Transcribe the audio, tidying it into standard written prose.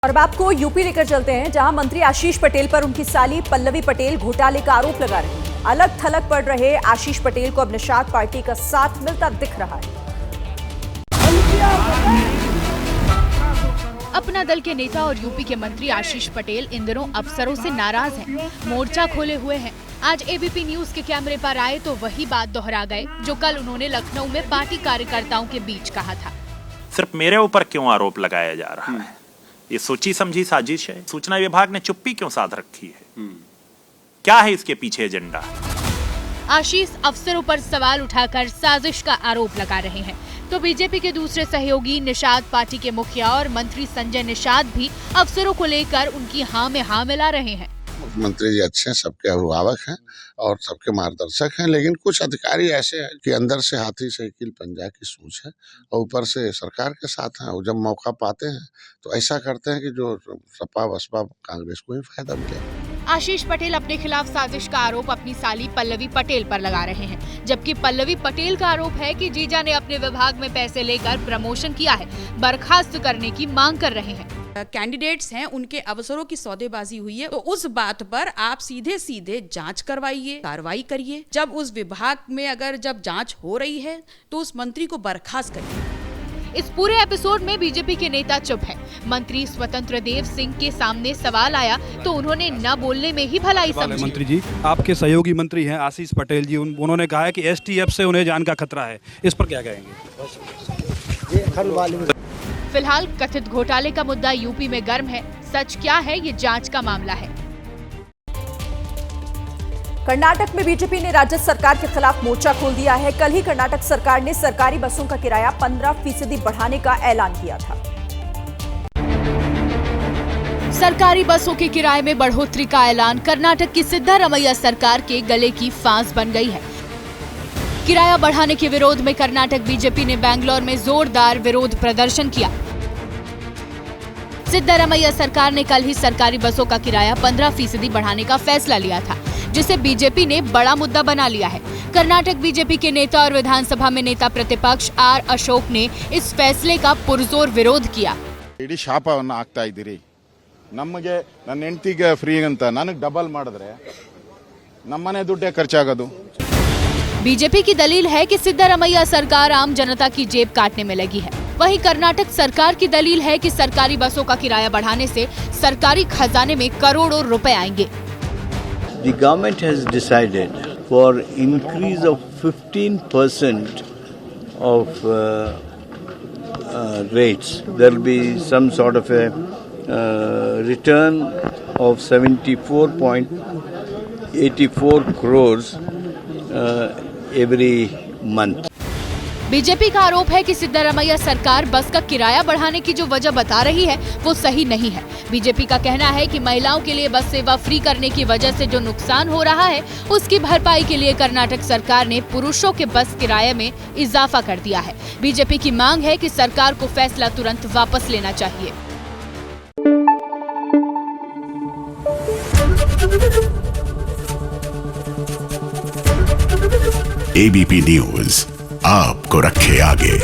और अब आपको यूपी लेकर चलते हैं, जहां मंत्री आशीष पटेल पर उनकी साली पल्लवी पटेल घोटाले का आरोप लगा रही हैं। अलग थलग पड़ रहे आशीष पटेल को अब निषाद पार्टी का साथ मिलता दिख रहा है। अपना दल के नेता और यूपी के मंत्री आशीष पटेल इन दिनों अफसरों से नाराज हैं, मोर्चा खोले हुए हैं। आज एबीपी न्यूज के कैमरे पर आए तो वही बात दोहरा गए जो कल उन्होंने लखनऊ में पार्टी कार्यकर्ताओं के बीच कहा था। सिर्फ मेरे ऊपर क्यों आरोप लगाया जा रहा है? ये सोची समझी साजिश है। सूचना विभाग ने चुप्पी क्यों साध रखी है? क्या है इसके पीछे एजेंडा? आशीष अफसरों पर सवाल उठाकर साजिश का आरोप लगा रहे हैं, तो बीजेपी के दूसरे सहयोगी निषाद पार्टी के मुखिया और मंत्री संजय निषाद भी अफसरों को लेकर उनकी हाँ में हाँ मिला रहे हैं। मुख्यमंत्री जी अच्छे हैं, सबके अभिभावक हैं और सबके मार्गदर्शक हैं, लेकिन कुछ अधिकारी ऐसे हैं कि अंदर से हाथी से कील पंजा की सोच है और ऊपर से सरकार के साथ हैं। और जब मौका पाते हैं तो ऐसा करते हैं कि जो सपा बसपा कांग्रेस को ही फायदा मिले। आशीष पटेल अपने खिलाफ साजिश का आरोप अपनी साली पल्लवी पटेल पर लगा रहे हैं, जबकि पल्लवी पटेल का आरोप है कि जीजा ने अपने विभाग में पैसे लेकर प्रमोशन किया है, बर्खास्त करने की मांग कर रहे हैं। कैंडिडेट्स हैं, उनके अवसरों की सौदेबाजी हुई है, तो उस बात पर आप सीधे सीधे जांच करवाइए, कार्रवाई करिए। जब उस विभाग में अगर जब जांच हो रही है तो उस मंत्री को बर्खास्त करिए। इस पूरे एपिसोड में बीजेपी के नेता चुप हैं। मंत्री स्वतंत्र देव सिंह के सामने सवाल आया तो उन्होंने न बोलने में ही भलाई समझी। मंत्री जी, आपके सहयोगी मंत्री हैं आशीष पटेल जी, उन्होंने कहा है कि एसटीएफ से उन्हें जान का खतरा है। इस पर क्या कहेंगे? फिलहाल कथित घोटाले का मुद्दा यूपी में गर्म है। सच क्या है, ये जांच का मामला है। कर्नाटक में बीजेपी ने राज्य सरकार के खिलाफ मोर्चा खोल दिया है। कल ही कर्नाटक सरकार ने सरकारी बसों का किराया 15% बढ़ाने का ऐलान किया था। सरकारी बसों के किराए में बढ़ोतरी का ऐलान कर्नाटक की सिद्धारमैया सरकार के गले की फांस बन गई है। किराया बढ़ाने के विरोध में कर्नाटक बीजेपी ने बेंगलोर में जोरदार विरोध प्रदर्शन किया। सिद्धारमैया सरकार ने कल ही सरकारी बसों का किराया 15% बढ़ाने का फैसला लिया था, जिसे बीजेपी ने बड़ा मुद्दा बना लिया है। कर्नाटक बीजेपी के नेता और विधानसभा में नेता प्रतिपक्ष आर अशोक ने इस फैसले का पुरजोर विरोध किया। इडी ಶಾಪವನ್ನು ಆಗ್ತಾ ಇದ್ದೀರಿ, ನಮಗೆ ನನ್ನ ಹೆಂಡತಿಗೆ ಫ್ರೀ ಅಂತ ನನಗೆ ಡಬಲ್ ಮಾಡಿದ್ರೆ ನಮ್ಮನೆ ದುಡ್ಡೇ ಖರ್ಚಾಗೋದು। बीजेपी की दलील है कि सिद्धारमैया सरकार आम जनता की जेब काटने में लगी है। वहीं कर्नाटक सरकार की दलील है कि सरकारी बसों का किराया बढ़ाने से सरकारी खजाने में करोड़ों रुपए आएंगे। The government has decided for increase of 15% of rates. There will be some sort of a return of 74.84 crores every month. BJP का आरोप है कि सिद्धारमैया सरकार बस का किराया बढ़ाने की जो वजह बता रही है वो सही नहीं है। बीजेपी का कहना है कि महिलाओं के लिए बस सेवा फ्री करने की वजह से जो नुकसान हो रहा है उसकी भरपाई के लिए कर्नाटक सरकार ने पुरुषों के बस किराए में इजाफा कर दिया है। बीजेपी की मांग है कि सरकार को फैसला तुरंत वापस लेना चाहिए। एबीपी न्यूज आपको रखे आगे।